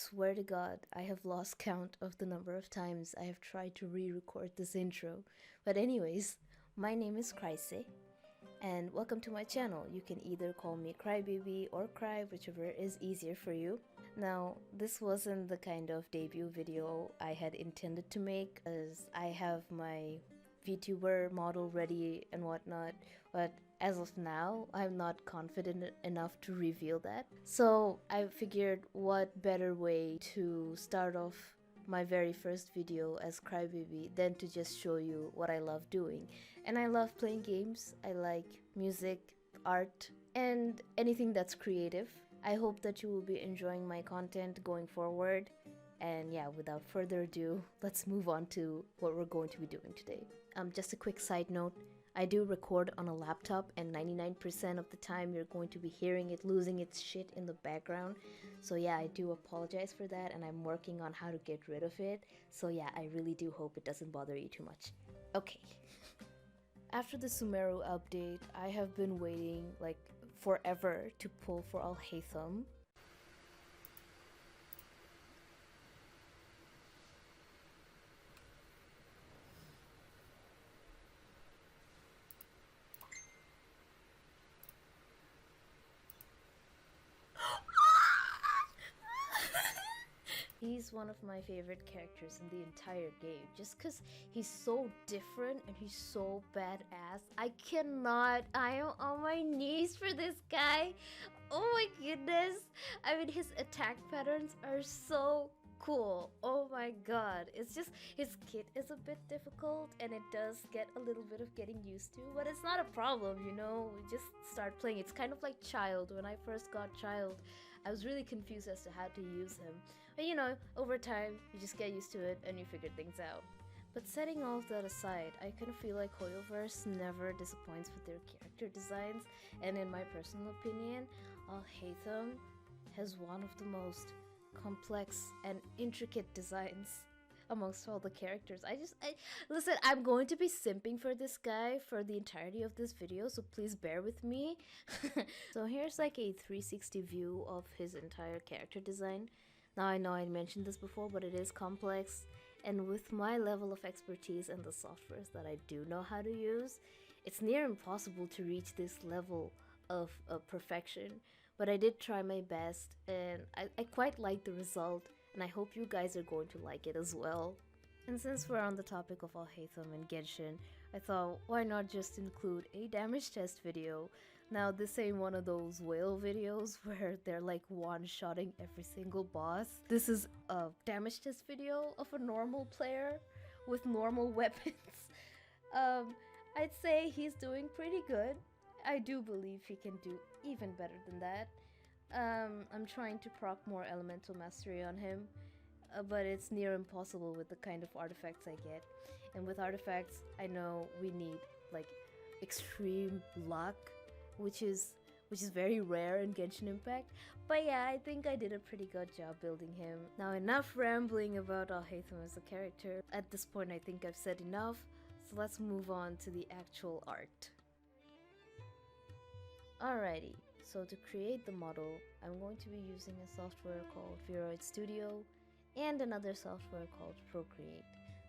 swear to God, I have lost count of the number of times I have tried to re-record this intro. But anyways, my name is ChryArt, and welcome to my channel. You can either call me Crybaby or Cry, whichever is easier for you. Now, this wasn't the kind of debut video I had intended to make, as I have my Vtuber model ready and whatnot, but as of now, I'm not confident enough to reveal that. So I figured what better way to start off my very first video as Crybaby than to just show you what I love doing. And I love playing games, I like music, art, and anything that's creative. I hope that you will be enjoying my content going forward. And yeah, without further ado, let's move on to what we're going to be doing today. Just a quick side note, I do record on a laptop, and 99% of the time you're going to be hearing it losing its shit in the background. So yeah, I do apologize for that, and I'm working on how to get rid of it. So yeah, I really do hope it doesn't bother you too much. Okay. After the Sumeru update, I have been waiting like forever to pull for Alhaitham. He's one of my favorite characters in the entire game, just because he's so different and he's so badass. I am on my knees for this guy. Oh my goodness. I mean, his attack patterns are so cool. Oh my god. It's just, his kit is a bit difficult and it does get a little bit of getting used to, but it's not a problem, you know? We just start playing. It's kind of like Child. When I first got Child, I was really confused as to how to use him. But you know, over time, you just get used to it and you figure things out. But setting all of that aside, I kind of feel like Hoyoverse never disappoints with their character designs, and in my personal opinion, Alhaitham has one of the most complex and intricate designs amongst all the characters. Listen, I'm going to be simping for this guy for the entirety of this video, so please bear with me. So here's like a 360 view of his entire character design. Now I know I mentioned this before, but it is complex, and with my level of expertise and the softwares that I do know how to use, it's near impossible to reach this level of perfection. But I did try my best, and I quite like the result, and I hope you guys are going to like it as well. And since we're on the topic of Alhaitham and Genshin, I thought, why not just include a damage test video? Now, this ain't one of those whale videos where they're like one-shotting every single boss. This is a damage test video of a normal player with normal weapons. I'd say he's doing pretty good. I do believe he can do even better than that. I'm trying to proc more elemental mastery on him, but it's near impossible with the kind of artifacts I get. And with artifacts, I know we need like extreme luck, which is very rare in Genshin Impact. But yeah, I think I did a pretty good job building him. Now, enough rambling about Alhaitham as a character. At this point, I think I've said enough, so let's move on to the actual art. Alrighty, so to create the model, I'm going to be using a software called Vroid Studio and another software called Procreate.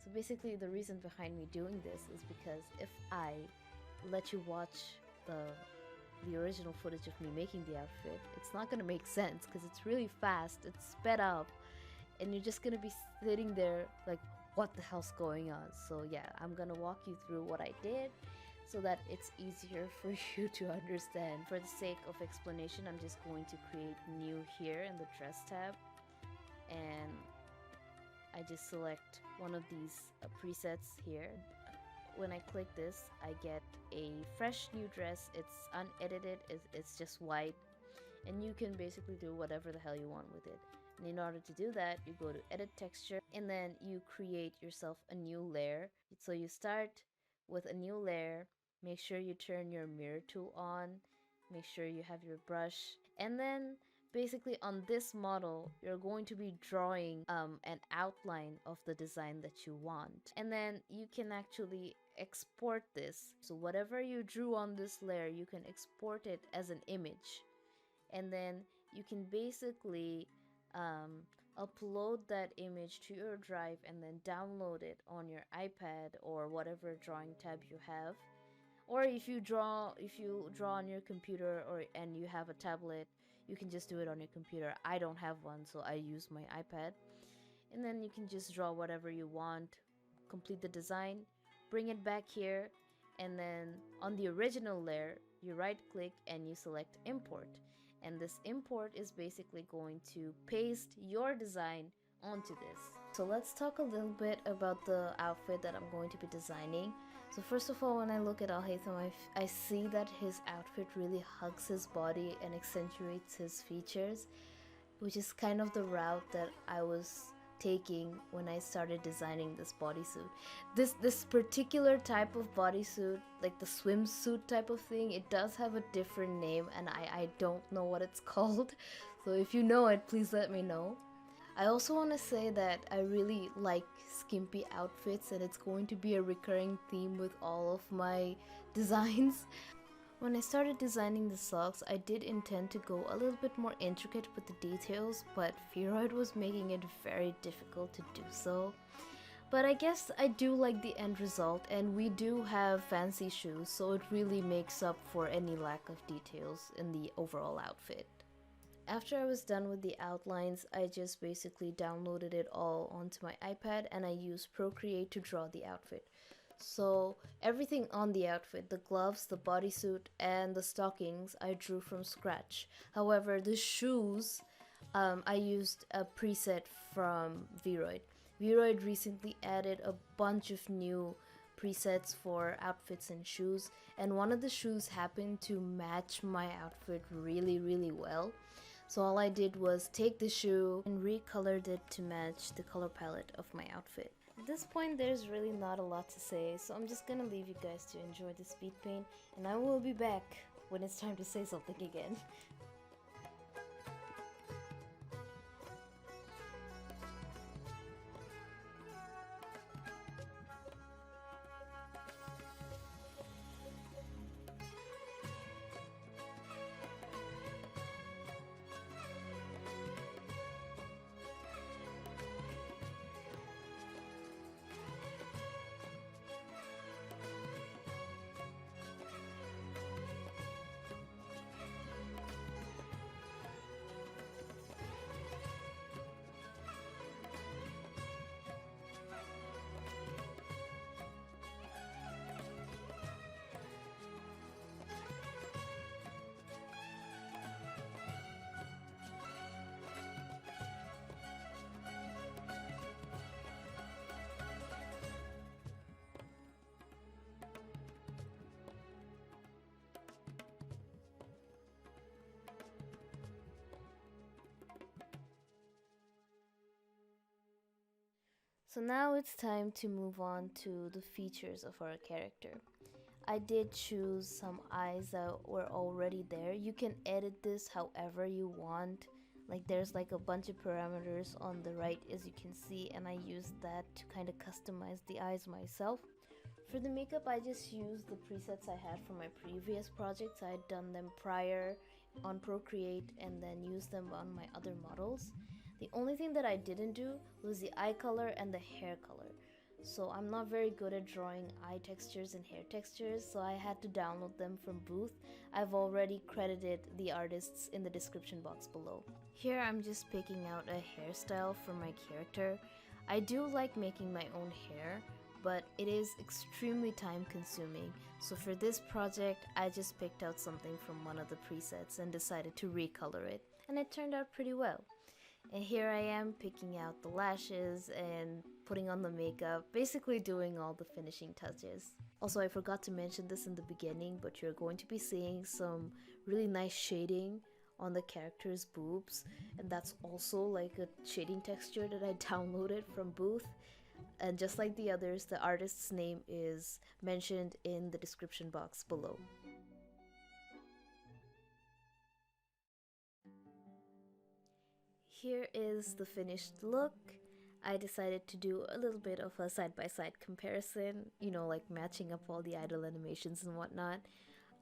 So basically the reason behind me doing this is because if I let you watch the original footage of me making the outfit, it's not gonna make sense because it's really fast, it's sped up, and you're just gonna be sitting there like, what the hell's going on? So yeah, I'm gonna walk you through what I did so that it's easier for you to understand. For the sake of explanation, I'm just going to create new here in the dress tab, and I just select one of these presets here. When I click this, I get a fresh new dress. It's unedited, it's just white, and you can basically do whatever the hell you want with it. And in order to do that, you go to edit texture, and then you create yourself a new layer. So you start with a new layer, make sure you turn your mirror tool on, make sure you have your brush, and then basically on this model you're going to be drawing an outline of the design that you want, and then you can actually export this. So whatever you drew on this layer, you can export it as an image, and then you can basically upload that image to your drive, and then download it on your iPad or whatever drawing tab you have. Or if you draw on your computer, or and you have a tablet, you can just do it on your computer. I don't have one, so I use my iPad. And then you can just draw whatever you want, complete the design, bring it back here, and then on the original layer, you right click and you select import. And this import is basically going to paste your design onto this. So let's talk a little bit about the outfit that I'm going to be designing. So first of all, when I look at Alhaitham, I see that his outfit really hugs his body and accentuates his features, which is kind of the route that I was taking when I started designing this bodysuit. This particular type of bodysuit, like the swimsuit type of thing, it does have a different name, and I don't know what it's called. So if you know it, please let me know. I also want to say that I really like skimpy outfits, and it's going to be a recurring theme with all of my designs. When I started designing the socks, I did intend to go a little bit more intricate with the details, but Vroid was making it very difficult to do so. But I guess I do like the end result, and we do have fancy shoes, so it really makes up for any lack of details in the overall outfit. After I was done with the outlines, I just basically downloaded it all onto my iPad, and I used Procreate to draw the outfit. So everything on the outfit, the gloves, the bodysuit, and the stockings, I drew from scratch. However, the shoes, I used a preset from Vroid. Vroid recently added a bunch of new presets for outfits and shoes, and one of the shoes happened to match my outfit really well. So all I did was take the shoe and recolored it to match the color palette of my outfit. At this point, there's really not a lot to say, so I'm just gonna leave you guys to enjoy the speed paint, and I will be back when it's time to say something again. So now it's time to move on to the features of our character. I did choose some eyes that were already there. You can edit this however you want. Like there's like a bunch of parameters on the right, as you can see, and I used that to kind of customize the eyes myself. For the makeup, I just used the presets I had from my previous projects. I had done them prior on Procreate and then used them on my other models. The only thing that I didn't do was the eye color and the hair color. So I'm not very good at drawing eye textures and hair textures, so I had to download them from Booth. I've already credited the artists in the description box below. Here I'm just picking out a hairstyle for my character. I do like making my own hair, but it is extremely time consuming. So for this project, I just picked out something from one of the presets and decided to recolor it, and it turned out pretty well. And here I am picking out the lashes and putting on the makeup, basically doing all the finishing touches. Also, I forgot to mention this in the beginning, but you're going to be seeing some really nice shading on the character's boobs, and that's also like a shading texture that I downloaded from Booth. And just like the others, the artist's name is mentioned in the description box below. Here is the finished look. I decided to do a little bit of a side-by-side comparison, you know, like matching up all the idle animations and whatnot.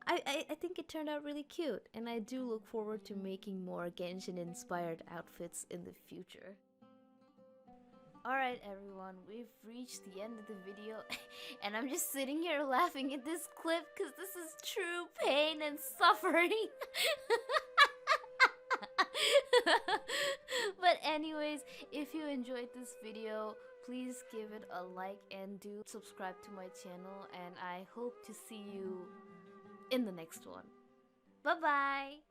I think it turned out really cute, and I do look forward to making more Genshin-inspired outfits in the future. Alright everyone, we've reached the end of the video and I'm just sitting here laughing at this clip because this is true pain and suffering. But anyways, if you enjoyed this video, please give it a like and do subscribe to my channel, and I hope to see you in the next one. Bye bye!